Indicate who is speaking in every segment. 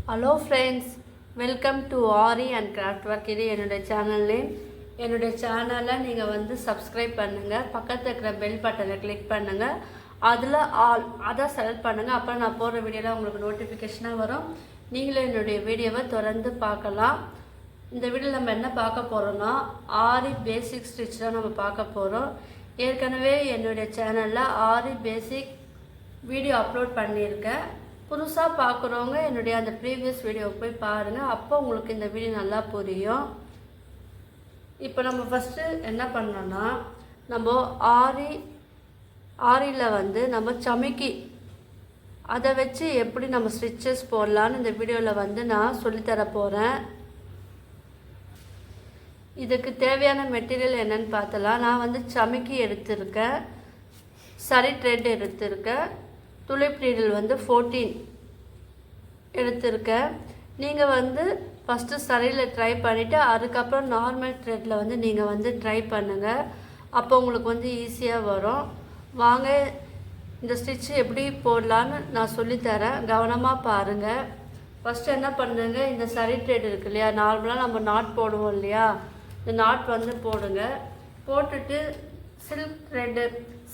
Speaker 1: Hello friends, welcome to Aari and Craft Work. இது என்னோட channel name. என்னோட சேனலை நீங்கள் வந்து சப்ஸ்கிரைப் பண்ணுங்கள், பக்கத்தில் இருக்கிற பெல் பட்டனை கிளிக் பண்ணுங்கள், அதில் ஆல் அதை செலக்ட் பண்ணுங்கள். அப்புறம் நான் போடுற வீடியோவில் உங்களுக்கு நோட்டிஃபிகேஷனாக வரும். நீங்களும் என்னுடைய வீடியோவை தொடர்ந்து பார்க்கலாம். இந்த வீடியோவில் நம்ம என்ன பார்க்க போகிறோம்னா ஆரி பேசிக் ஸ்டிச் தான் நம்ம பார்க்க போகிறோம். ஏற்கனவே என்னுடைய சேனலில் ஆரி பேசிக் வீடியோ அப்லோட் பண்ணியிருக்கேன். புதுசாக பார்க்குறவங்க என்னுடைய அந்த ப்ரீவியஸ் வீடியோவை போய் பாருங்கள், அப்போ உங்களுக்கு இந்த வீடியோ நல்லா புரியும். இப்போ நம்ம ஃபஸ்ட்டு என்ன பண்ணோன்னா நம்ம ஆரியில் வந்து நம்ம சமிக்கி அதை வச்சு எப்படி நம்ம ஸ்டிச்சஸ் போடலான்னு இந்த வீடியோவில் வந்து நான் சொல்லித்தர போகிறேன். இதுக்கு தேவையான மெட்டீரியல் என்னென்னு பார்த்தலாம். நான் வந்து சமிக்கி எடுத்திருக்கேன், சரி த்ரெட் எடுத்திருக்கேன், துளிப் நீடில் வந்து 14 எடுத்திருக்கேன். நீங்கள் வந்து ஃபஸ்ட்டு சரியில் ட்ரை பண்ணிவிட்டு அதுக்கப்புறம் நார்மல் த்ரெட்டில் வந்து நீங்கள் வந்து ட்ரை பண்ணுங்கள். அப்போ உங்களுக்கு வந்து ஈஸியாக வரும். வாங்க இந்த ஸ்டிச்சு எப்படி போடலான்னு நான் சொல்லித்தரேன், கவனமாக பாருங்கள். ஃபஸ்ட்டு என்ன பண்ணுங்க, இந்த சரி த்ரெட் இருக்கு இல்லையா, நார்மலாக நம்ம நாட் போடுவோம் இல்லையா, இந்த நாட் வந்து போடுங்க. போட்டுட்டு சில்க் த்ரெட்டு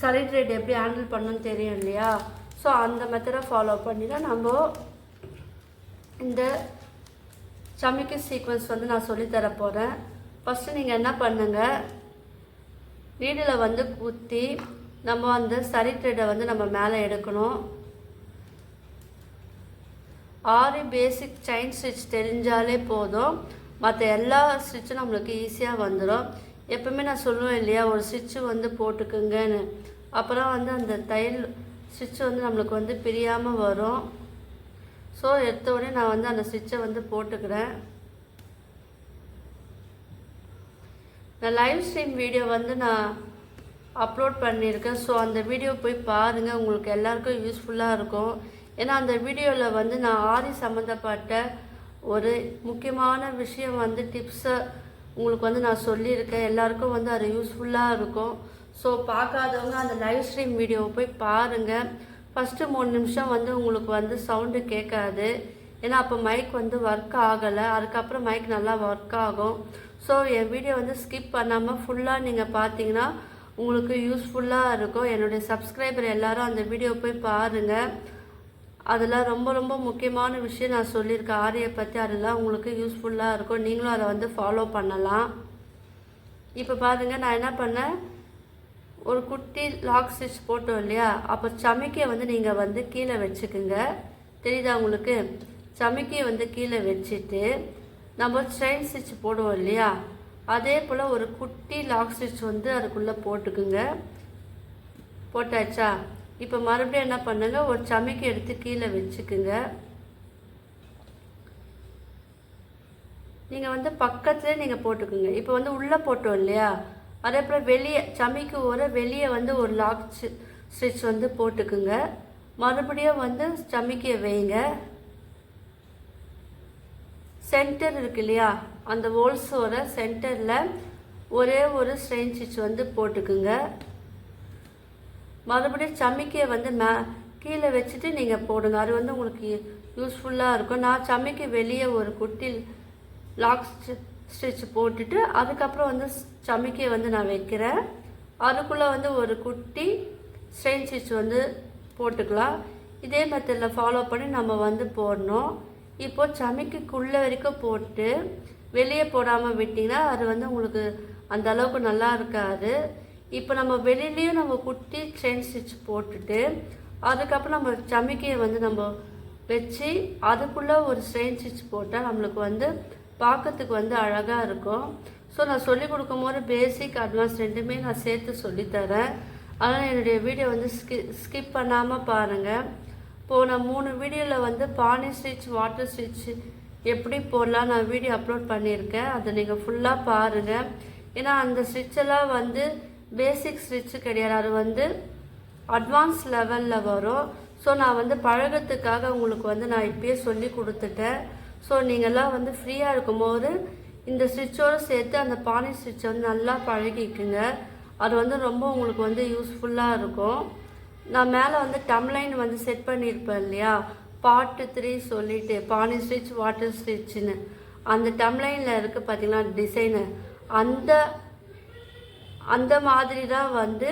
Speaker 1: சரி த்ரெட் எப்படி ஹேண்டில் பண்ணணும்னு தெரியும் இல்லையா, ஸோ அந்த மெத்தடை ஃபாலோ பண்ணி தான் நம்ம இந்த சமிக்கி சீக்வன்ஸ் வந்து நான் சொல்லித்தர போகிறேன். ஃபஸ்ட்டு நீங்கள் என்ன பண்ணுங்கள், நீடில் வந்து குத்தி நம்ம அந்த சரி த்ரெட்டை வந்து நம்ம மேலே எடுக்கணும். ஆரி பேசிக் செயின் ஸ்டிச் தெரிஞ்சாலே போதும், மற்ற எல்லா ஸ்டிச்சும் நம்மளுக்கு ஈஸியாக வந்துடும். எப்பவுமே நான் சொல்லுவேன் இல்லையா, ஒரு ஸ்டிச்சு வந்து போட்டுக்குங்கன்னு, அப்புறம் வந்து அந்த தையல் ஸ்டிச்சு வந்து நம்மளுக்கு வந்து பிரியாமல் வரும். ஸோ எடுத்த உடனே நான் வந்து அந்த ஸ்டிச்சை வந்து போட்டுக்கிறேன். நான் லைவ் ஸ்ட்ரீம் வீடியோ வந்து நான் அப்லோட் பண்ணியிருக்கேன். ஸோ அந்த வீடியோ போய் பாருங்கள், உங்களுக்கு எல்லாருக்கும் யூஸ்ஃபுல்லாக இருக்கும். ஏன்னா அந்த வீடியோவில் வந்து நான் ஆரி சம்மந்தப்பட்ட ஒரு முக்கியமான விஷயம் வந்து டிப்ஸை உங்களுக்கு வந்து நான் சொல்லியிருக்கேன். எல்லாருக்கும் வந்து அது யூஸ்ஃபுல்லாக இருக்கும். ஸோ பார்க்காதவங்க அந்த லைவ் ஸ்ட்ரீம் வீடியோவை போய் பாருங்கள். ஃபஸ்ட்டு 3 நிமிஷம் வந்து உங்களுக்கு வந்து சவுண்டு கேட்காது, ஏன்னா அப்போ மைக் வந்து ஒர்க் ஆகலை. அதுக்கப்புறம் மைக் நல்லா ஒர்க் ஆகும். ஸோ என் வீடியோ வந்து ஸ்கிப் பண்ணாமல் ஃபுல்லாக நீங்கள் பார்த்தீங்கன்னா உங்களுக்கு யூஸ்ஃபுல்லாக இருக்கும். என்னுடைய சப்ஸ்கிரைபர் எல்லோரும் அந்த வீடியோ போய் பாருங்கள். அதில் ரொம்ப ரொம்ப முக்கியமான விஷயம் நான் சொல்லியிருக்கேன் ஆரியை பற்றி, அதெல்லாம் உங்களுக்கு யூஸ்ஃபுல்லாக இருக்கும். நீங்களும் அதை வந்து ஃபாலோ பண்ணலாம். இப்போ பாருங்கள், நான் என்ன பண்ணேன், ஒரு குட்டி லாக் ஸ்டிச் போட்டோம் இல்லையா, அப்போ சமிக்கியை வந்து நீங்கள் வந்து கீழே வச்சுக்குங்க. தெரியுதா உங்களுக்கு, சமிக்கியை வந்து கீழே வச்சுட்டு நம்ம செயின் ஸ்டிச் போடுவோம் இல்லையா, அதே போல் ஒரு குட்டி லாக் ஸ்டிச் வந்து அதுக்குள்ளே போட்டுக்குங்க. போட்டாச்சா? இப்போ மறுபடியும் என்ன பண்ணுங்க, ஒரு சமிக்கி எடுத்து கீழே வச்சுக்குங்க. நீங்கள் வந்து பக்கத்துலேயே நீங்கள் போட்டுக்குங்க. இப்போ வந்து உள்ளே போட்டோம் இல்லையா, அதே போல் வெளியே சமிக்கு வெளியே வந்து ஒரு லாக் ஸ்டிச் வந்து போட்டுக்குங்க. மறுபடியும் வந்து சமிக்கியை வைங்க. சென்டர் இருக்கு இல்லையா, அந்த ஹோல்ஸோட சென்டரில் ஒரே ஒரு ஸ்ட்ரெயின் ஸ்டிச் வந்து போட்டுக்குங்க. மறுபடியும் சமிக்கியை வந்து கீழே வச்சுட்டு நீங்கள் போடுங்க. அது வந்து உங்களுக்கு யூஸ்ஃபுல்லாக இருக்கும். நான் சமிக்கி வெளியே ஒரு குட்டி லாக் ஸ்டிச் போட்டுட்டு அதுக்கப்புறம் வந்து சமிக்கியை வந்து நான் வைக்கிறேன். அதுக்குள்ளே வந்து ஒரு குட்டி ஸ்ட்ரெயின் ஸ்டிச் வந்து போட்டுக்கலாம். இதே மெத்தடில் ஃபாலோ பண்ணி நம்ம வந்து போடணும். இப்போது சமிக்கிக்குள்ளே வரைக்கும் போட்டு வெளியே போடாமல் விட்டிங்கன்னா அது வந்து உங்களுக்கு அந்த அளவுக்கு நல்லா இருக்காது. இப்போ நம்ம வெளியிலையும் நம்ம குட்டி செயின் ஸ்டிச் போட்டுட்டு அதுக்கப்புறம் நம்ம சமிக்கியை வந்து நம்ம வச்சு அதுக்குள்ளே ஒரு செயின் ஸ்டிச் போட்டால் நம்மளுக்கு வந்து பார்க்கறதுக்கு வந்து அழகாக இருக்கும். ஸோ நான் சொல்லிக் கொடுக்கும்போது பேசிக் அட்வான்ஸ் ரெண்டுமே நான் சேர்த்து சொல்லித்தரேன். அதனால் என்னுடைய வீடியோ வந்து ஸ்கிப் பண்ணாமல் பாருங்கள். இப்போது நான் 3 வீடியோவில் வந்து பானி ஸ்டிச், வாட்டர் ஸ்டிச் எப்படி போடலாம் நான் வீடியோ அப்லோட் பண்ணியிருக்கேன். அதை நீங்கள் ஃபுல்லாக பாருங்கள். ஏன்னா அந்த ஸ்டிச்செல்லாம் வந்து பேசிக் ஸ்டிச்சு கிடையாது, அது வந்து அட்வான்ஸ் லெவலில் வரும். ஸோ நான் வந்து பழகத்துக்காக உங்களுக்கு வந்து நான் இப்பயே சொல்லி கொடுத்துட்டேன். ஸோ நீங்கள்லாம் வந்து ஃப்ரீயாக இருக்கும்போது இந்த ஸ்டிச்சோடு சேர்த்து அந்த பானி ஸ்டிச்சை வந்து நல்லா பழகிக்குங்க. அது வந்து ரொம்ப உங்களுக்கு வந்து யூஸ்ஃபுல்லாக இருக்கும். நான் மேலே வந்து டம்லைன் வந்து செட் பண்ணியிருப்பேன் இல்லையா, பார்ட் 3 சொல்லிட்டு பானி ஸ்டிச் வாட்டர் ஸ்டிச்சுன்னு அந்த டம்லைனில் இருக்குது பார்த்தீங்களா டிசைனு, அந்த அந்த மாதிரி தான் வந்து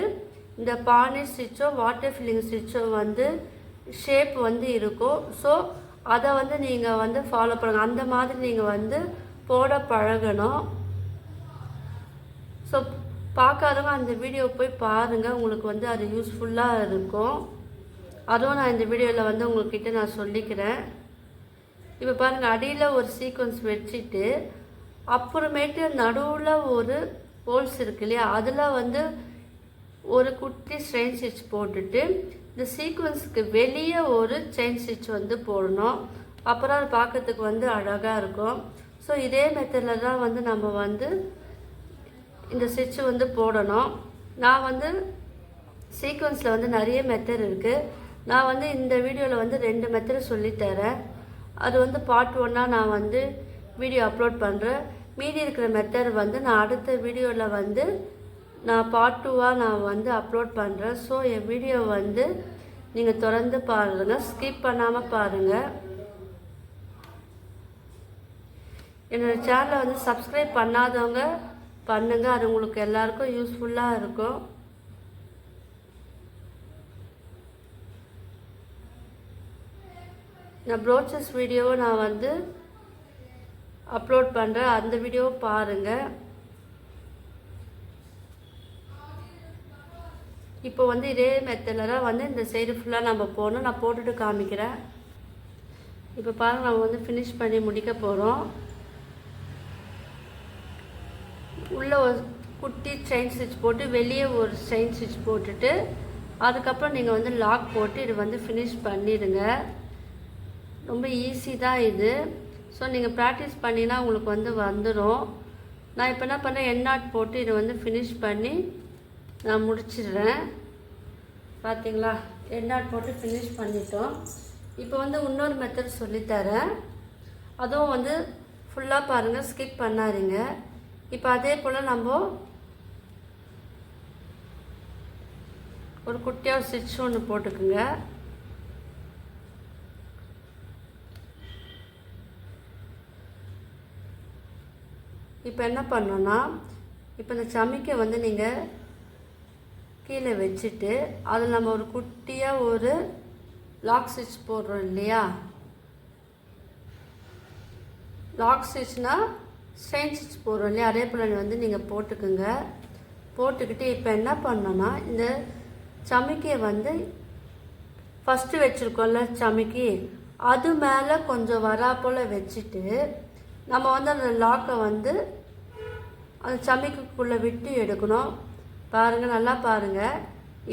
Speaker 1: இந்த பானி ஸ்டிச்சோ வாட்டர் ஃபில்லிங் ஸ்டிச்சோ வந்து ஷேப் வந்து இருக்கும். ஸோ அதை வந்து நீங்கள் வந்து ஃபாலோ பண்ணுங்கள். அந்த மாதிரி நீங்கள் வந்து போட பழகணும். ஸோ பார்க்காதவங்க அந்த வீடியோ போய் பாருங்கள், உங்களுக்கு வந்து அது யூஸ்ஃபுல்லாக இருக்கும். அதுவும் நான் இந்த வீடியோவில் வந்து உங்கள்கிட்ட நான் சொல்லிக்கிறேன். இப்போ பாருங்கள், அடியில் ஒரு சீக்வன்ஸ் வச்சுட்டு அப்புறமேட்டு நடுவில் ஒரு ஹோல்ஸ் இருக்கு இல்லையா, அதில் வந்து ஒரு குட்டி செயின் ஸ்டிச் போட்டுட்டு இந்த சீக்வன்ஸுக்கு வெளியே ஒரு செயின் ஸ்டிச் வந்து போடணும். அப்புறம் அது பார்க்கறதுக்கு வந்து அழகாக இருக்கும். ஸோ இதே மெத்தடில் தான் வந்து நம்ம வந்து இந்த ஸ்டிச்சு வந்து போடணும். நான் வந்து சீக்வன்ஸில் வந்து நிறைய மெத்தட் இருக்குது. நான் வந்து இந்த வீடியோவில் வந்து 2 மெத்தட் சொல்லித்தரேன். அது வந்து பார்ட் 1 நான் வந்து வீடியோ அப்லோட் பண்ணுறேன். மீதி இருக்கிற மெத்தட் வந்து நான் அடுத்த வீடியோவில் வந்து நான் பார்ட் 2 நான் வந்து அப்லோட் பண்ணுறேன். ஸோ என் வீடியோ வந்து நீங்கள் தொடர்ந்து பாருங்கள், ஸ்கிப் பண்ணாமல் பாருங்கள். என்னோடய சேனலை வந்து சப்ஸ்கிரைப் பண்ணாதவங்க பண்ணுங்கள், அது உங்களுக்கு எல்லாருக்கும் யூஸ்ஃபுல்லாக இருக்கும். நான் ப்ரோச்சஸ் வீடியோவை நான் வந்து அப்லோட் பண்ணுறேன், அந்த வீடியோவை பாருங்கள். இப்போ வந்து இதே மெத்தடில் தான் வந்து இந்த சைடு ஃபுல்லாக நம்ம போகணும். நான் போட்டுட்டு காமிக்கிறேன். இப்போ பாருங்கள், நம்ம வந்து ஃபினிஷ் பண்ணி முடிக்க போகிறோம். உள்ளே ஒரு குட்டி செயின் ஸ்டிச் போட்டு வெளியே ஒரு செயின் ஸ்டிச் போட்டுட்டு அதுக்கப்புறம் நீங்கள் வந்து லாக் போட்டு இது வந்து ஃபினிஷ் பண்ணிடுங்க. ரொம்ப ஈஸி தான் இது. ஸோ நீங்கள் ப்ராக்டிஸ் பண்ணினா உங்களுக்கு வந்து வந்துடும். நான் இப்போ என்ன பண்ணேன், எண்ணாட் போட்டு இதை வந்து ஃபினிஷ் பண்ணி நான் முடிச்சிடுறேன். பார்த்தீங்களா, எண்ணாட் போட்டு ஃபினிஷ் பண்ணிட்டோம். இப்போ வந்து இன்னொரு மெத்தட் சொல்லித்தரேன், அதுவும் வந்து ஃபுல்லாக பாருங்கள், ஸ்கிப் பண்ணாதீங்க. இப்போ அதே போல் நம்ம ஒரு குட்டியாக ஸ்டிச் ஒன்று போட்டுக்குங்க. இப்போ என்ன பண்ணோன்னா, இப்போ இந்த சமிக்கை வந்து நீங்கள் கீழே வச்சுட்டு அதில் நம்ம ஒரு குட்டியாக ஒரு லாக் ஸ்டிச் போடுறோம் இல்லையா. லாக் ஸ்டிச்னால் செயின் ஸ்டிச் போடுறோம் இல்லையா, அதே போல் வந்து நீங்கள் போட்டுக்குங்க. போட்டுக்கிட்டு இப்போ என்ன பண்ணோன்னா, இந்த சமிக்கையை வந்து ஃபஸ்ட்டு வச்சுருக்கோம்ல சமிக்கி, அது மேலே கொஞ்சம் வரா போல் வச்சுட்டு நம்ம வந்து அந்த லாக்கை வந்து அந்த சமிக்குள்ளே விட்டு எடுக்கணும். பாருங்கள், நல்லா பாருங்கள்.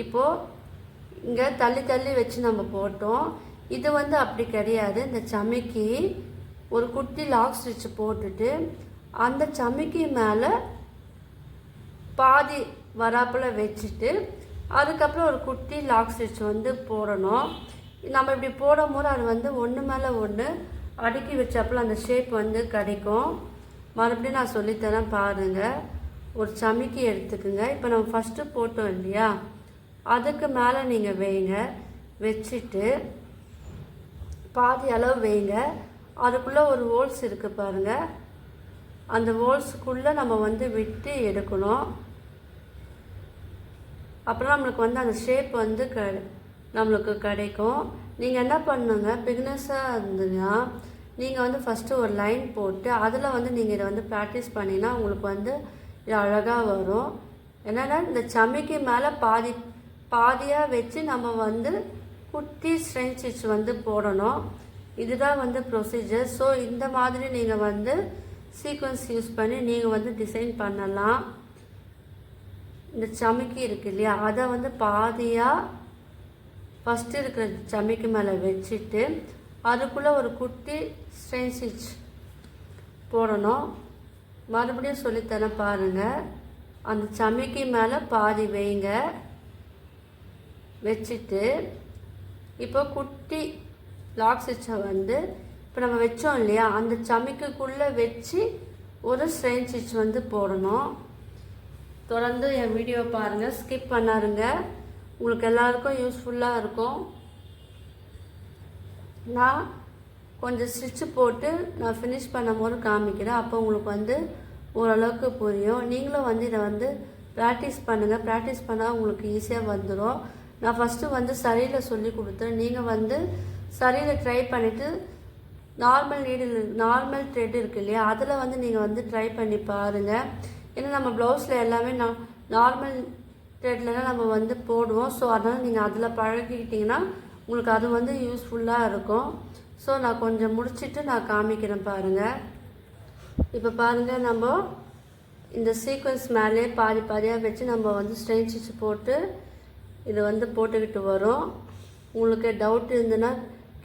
Speaker 1: இப்போது இங்கே தள்ளி தள்ளி வச்சு நம்ம போட்டோம். இது வந்து அப்படி கிடையாது. இந்த சமிக்கி ஒரு குட்டி லாக் ஸ்டிச் போட்டுட்டு அந்த சமிக்கி மேலே பாதி வராப்பில் வச்சுட்டு அதுக்கப்புறம் ஒரு குட்டி லாக் ஸ்டிச் வந்து போடணும். நம்ம இப்படி போடும் போது அது வந்து ஒன்று மேலே ஒன்று அடுக்கி வச்சாப்புல அந்த ஷேப் வந்து கிடைக்கும். மறுபடியும் நான் சொல்லித்தரேன் பாருங்கள். ஒரு சமிக்கி எடுத்துக்குங்க. இப்போ நம்ம ஃபஸ்ட்டு போட்டோம் இல்லையா, அதுக்கு மேலே நீங்கள் வைங்க. வச்சுட்டு பாதி அளவு வைங்க. அதுக்குள்ளே ஒரு ஹோல்ஸ் இருக்குது பாருங்கள், அந்த ஹோல்ஸுக்குள்ளே நம்ம வந்து விட்டு எடுக்கணும். அப்புறம் நம்மளுக்கு வந்து அந்த ஷேப் வந்து நம்மளுக்கு கிடைக்கும். நீங்கள் என்ன பண்ணுங்க, பிகினர்ஸாக இருந்தீங்கன்னா நீங்கள் வந்து ஃபஸ்ட்டு ஒரு லைன் போட்டு அதில் வந்து நீங்கள் இதை வந்து ப்ராக்டிஸ் பண்ணினா உங்களுக்கு வந்து இது அழகாக வரும். என்னென்னா, இந்த சமிக்கி மேலே பாதியாக வச்சு நம்ம வந்து குட்டி ஸ்ட்ரெயின் ஸ்டிச் வந்து போடணும். இதுதான் வந்து ப்ரொசீஜர். ஸோ இந்த மாதிரி நீங்கள் வந்து சீக்வன்ஸ் யூஸ் பண்ணி நீங்கள் வந்து டிசைன் பண்ணலாம். இந்த சமிக்கி இருக்கு இல்லையா, அதை வந்து பாதியாக ஃபஸ்ட்டு இருக்கிற சமிக்கி மேலே வச்சுட்டு அதுக்குள்ளே ஒரு குட்டி ஸ்ட்ரெயின் ஸ்டிச் போடணும். மறுபடியும் சொல்லித்தரேன் பாருங்கள். அந்த சமிக்கி மேலே பாதி வைங்க. வச்சுட்டு இப்போ குட்டி லாக் ஸ்டிச்சை வந்து இப்போ நம்ம வச்சோம் இல்லையா, அந்த சமிக்குள்ளே வச்சு ஒரு ஸ்ட்ரெயின் ஸ்டிச் வந்து போடணும். தொடர்ந்து என் வீடியோ பாருங்கள், ஸ்கிப் பண்ணாருங்க, உங்களுக்கு எல்லாருக்கும் யூஸ்ஃபுல்லாக இருக்கும். நான் கொஞ்சம் ஸ்டிச்சு போட்டு நான் ஃபினிஷ் பண்ணும்போது காமிக்கிறேன். அப்போ உங்களுக்கு வந்து ஓரளவுக்கு புரியும். நீங்களும் வந்து இதை வந்து ப்ராக்டிஸ் பண்ணுங்கள். ப்ராக்டிஸ் பண்ணால் உங்களுக்கு ஈஸியாக வந்துடும். நான் ஃபஸ்ட்டு வந்து சரியில் சொல்லி கொடுத்தேன். நீங்கள் வந்து சரியில் ட்ரை பண்ணிவிட்டு நார்மல் த்ரெட் இருக்குது இல்லையா, அதில் வந்து நீங்கள் வந்து ட்ரை பண்ணி பாருங்கள். ஏன்னா நம்ம ப்ளவுஸில் எல்லாமே நார்மல் த்ரெட்லலாம் நம்ம வந்து போடுவோம். ஸோ அதனால் நீங்கள் அதில் பழகிக்கிட்டிங்கன்னா உங்களுக்கு அது வந்து யூஸ்ஃபுல்லாக இருக்கும். ஸோ நான் கொஞ்சம் முடிச்சுட்டு நான் காமிக்கிறேன் பாருங்கள். இப்போ பாருங்கள், நம்ம இந்த சீக்வன்ஸ் மேலே பாதி பாதியாக வச்சு நம்ம வந்து ஸ்ட்ரெயின் ஸ்டிச் போட்டு இது வந்து போட்டுக்கிட்டு வரோம். உங்களுக்கு டவுட் இருந்ததுன்னா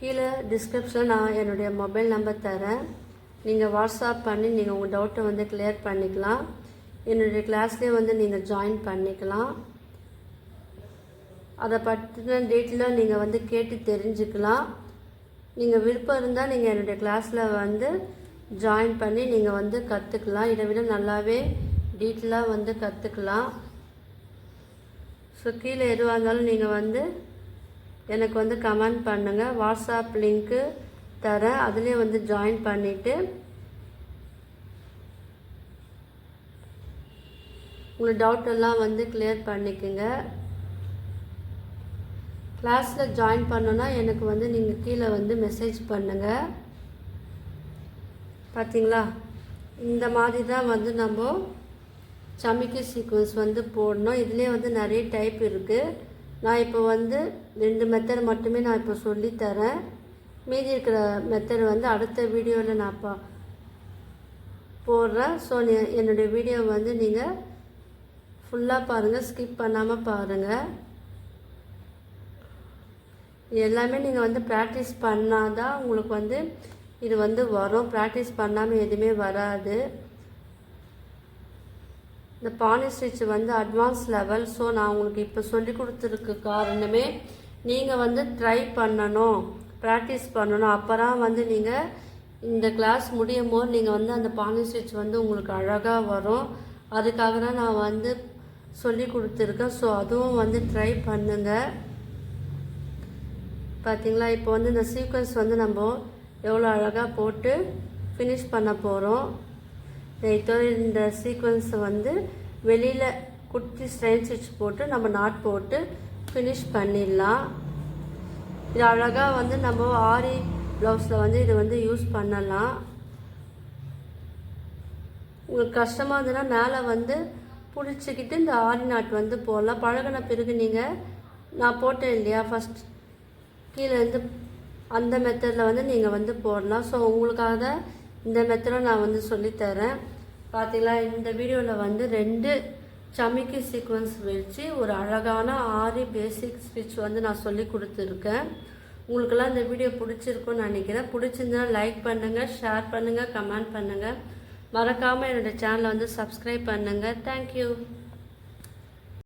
Speaker 1: கீழே டிஸ்கிரிப்ஷனில் நான் என்னுடைய மொபைல் நம்பர் தரேன். நீங்கள் வாட்ஸ்அப் பண்ணி நீங்கள் உங்கள் டவுட்டை வந்து கிளியர் பண்ணிக்கலாம். என்னுடைய கிளாஸ்லேயே வந்து நீங்கள் ஜாயின் பண்ணிக்கலாம். அதை பற்றின டீட்டெயிலாக நீங்கள் வந்து கேட்டு தெரிஞ்சுக்கலாம். நீங்கள் விருப்பம் இருந்தால் நீங்கள் என்னுடைய கிளாஸில் வந்து ஜாயின் பண்ணி நீங்கள் வந்து கற்றுக்கலாம். இதை விட நல்லாவே டீட்டெயிலாக வந்து கற்றுக்கலாம். ஸோ கீழே எதுவாக இருந்தாலும் நீங்கள் வந்து எனக்கு வந்து கமெண்ட் பண்ணுங்கள். வாட்ஸ்அப் லிங்க்கு தரேன், அதுலேயே வந்து ஜாயின் பண்ணிவிட்டு உங்கள் டவுட்டெல்லாம் வந்து கிளியர் பண்ணிக்கோங்க. கிளாஸில் ஜாயின் பண்ணோன்னா எனக்கு வந்து நீங்கள் கீழே வந்து மெசேஜ் பண்ணுங்கள். பார்த்தீங்களா, இந்த மாதிரி தான் வந்து நம்ம சமிக்கி சீக்வன்ஸ் வந்து போடணும். இதுலேயே வந்து நிறைய டைப் இருக்குது. நான் இப்போ வந்து 2 மெத்தட் மட்டுமே நான் இப்போ சொல்லித்தரேன். மீதி இருக்கிற மெத்தட் வந்து அடுத்த வீடியோவில் நான் போடுறேன். ஸோ என்னுடைய வீடியோ வந்து நீங்கள் ஃபுல்லாக பாருங்கள், ஸ்கிப் பண்ணாமல் பாருங்கள். எல்லாமே நீங்கள் வந்து ப்ராக்டிஸ் பண்ணால் தான் உங்களுக்கு வந்து இது வந்து வரும். ப்ராக்டிஸ் பண்ணாமல் எதுவுமே வராது. இந்த பானி ஸ்டிச் வந்து அட்வான்ஸ் லெவல். ஸோ நான் உங்களுக்கு இப்போ சொல்லி கொடுத்துருக்கு காரணமே நீங்கள் வந்து ட்ரை பண்ணணும், ப்ராக்டிஸ் பண்ணணும். அப்போ தான் வந்து நீங்கள் இந்த கிளாஸ் முடியும் போது நீங்கள் வந்து அந்த பானி ஸ்டிச் வந்து உங்களுக்கு அழகாக வரும். அதுக்காக தான் நான் வந்து சொல்லி கொடுத்துருக்கேன். ஸோ அதுவும் வந்து ட்ரை பண்ணுங்கள். பார்த்தீங்களா, இப்போ வந்து இந்த சீக்வன்ஸ் வந்து நம்ம எவ்வளோ அழகாக போட்டு ஃபினிஷ் பண்ண போகிறோம். இந்த சீக்வன்ஸை வந்து வெளியில் குட்டி ஸ்ட்ரெயின் ஸ்டிச் போட்டு நம்ம நாட் போட்டு ஃபினிஷ் பண்ணிடலாம். இது அழகாக வந்து நம்ம ஆரி ப்ளவுஸில் வந்து இது வந்து யூஸ் பண்ணலாம். உங்களுக்கு கஷ்டமாக இருந்ததுன்னா மேலே வந்து பிடிச்சிக்கிட்டு இந்த ஆரி நாட் வந்து போடலாம். பழகின பிறகு நீங்கள் நான் போட்டேன் இல்லையா ஃபஸ்ட் கீழே இருந்து அந்த மெத்தடில் வந்து நீங்கள் வந்து போடலாம். ஸோ உங்களுக்காக இந்த மெத்தடை நான் வந்து சொல்லித்தரேன். பார்த்தீங்களா, இந்த வீடியோவில் வந்து 2 சமிக்கி சீக்வன்ஸ் வச்சு ஒரு அழகான ஆரி பேசிக் ஸ்டிச் வந்து நான் சொல்லி கொடுத்துருக்கேன். உங்களுக்கெல்லாம் இந்த வீடியோ பிடிச்சிருக்குன்னு நினைக்கிறேன். பிடிச்சிருந்தா லைக் பண்ணுங்கள், ஷேர் பண்ணுங்கள், கமெண்ட் பண்ணுங்கள். மறக்காமல் என்னோடய சேனலை வந்து சப்ஸ்கிரைப் பண்ணுங்கள். தேங்க்யூ.